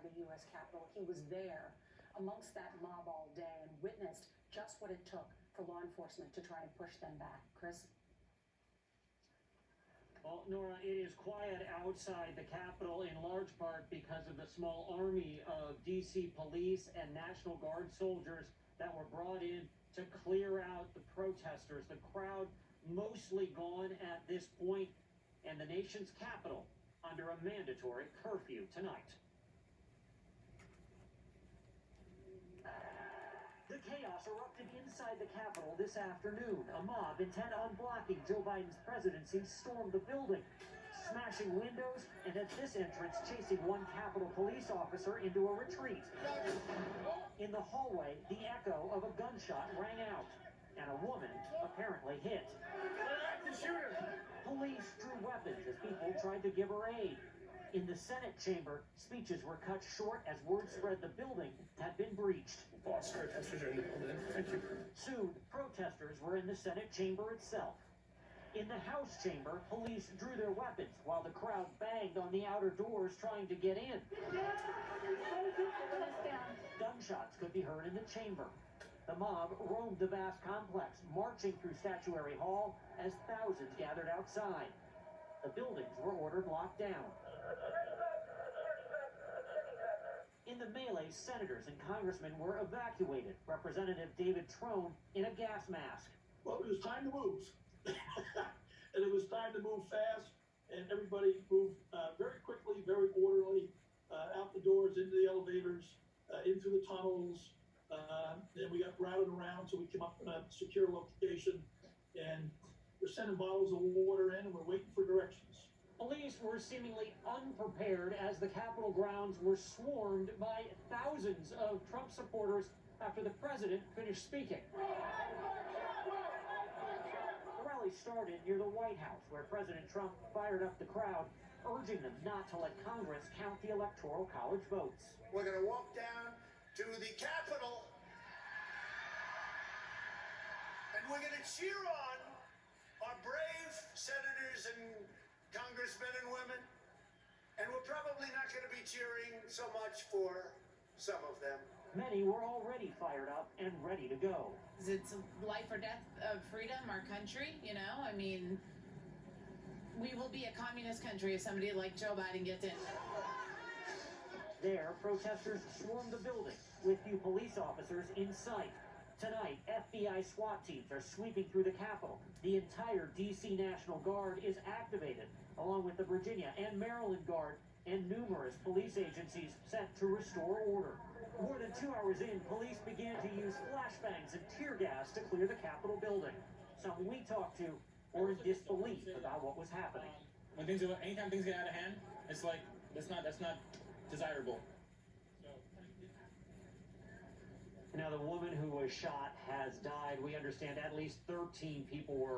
the U.S. Capitol. He was there amongst that mob all day and witnessed just what it took for law enforcement to try and push them back. Chris? Well, Nora, it is quiet outside the Capitol in large part because of the small army of D.C. police and National Guard soldiers that were brought in to clear out the protesters. The crowd mostly gone at this point, and the nation's capital under a mandatory curfew tonight. The chaos erupted inside the Capitol this afternoon. A mob intent on blocking Joe Biden's presidency stormed the building, smashing windows, and at this entrance chasing one Capitol police officer into a retreat. In the hallway, the echo of a gunshot rang out, and a woman apparently hit. Police drew weapons as people tried to give her aid. In the Senate chamber, speeches were cut short as word spread the building had been breached. Protesters are in the building. Thank you. Soon, protesters were in the Senate chamber itself. In the House chamber, police drew their weapons while the crowd banged on the outer doors trying to get in. Gunshots could be heard in the chamber. The mob roamed the vast complex, marching through Statuary Hall as thousands gathered outside. The buildings were ordered locked down. In the melee, senators and congressmen were evacuated. Representative David Trone in a gas mask. Well, it was time to move. And it was time to move fast, and everybody moved very quickly, very orderly, out the doors, into the elevators, into the tunnels. Then we got routed around, so we came up in a secure location, and we're sending bottles of water in, and we're waiting for directions. Police were seemingly unprepared as the Capitol grounds were swarmed by thousands of Trump supporters after the president finished speaking. The rally started near the White House, where President Trump fired up the crowd, urging them not to let Congress count the Electoral College votes. We're going to walk down to the Capitol, and we're going to cheer on our brave senators and congressmen and women, and we're probably not going to be cheering so much for some of them. Many were already fired up and ready to go. It's life or death of freedom, our country, you know? I mean, we will be a communist country if somebody like Joe Biden gets in. There, protesters swarmed the building with few police officers in sight. Tonight, FBI SWAT teams are sweeping through the Capitol. The entire D.C. National Guard is activated, along with the Virginia and Maryland Guard and numerous police agencies sent to restore order. More than 2 hours in, police began to use flashbangs and tear gas to clear the Capitol building. Some we talked to were in disbelief about what was happening. Anytime things get out of hand, it's like, that's not desirable. Now, the woman who was shot has died. We understand at least 13 people were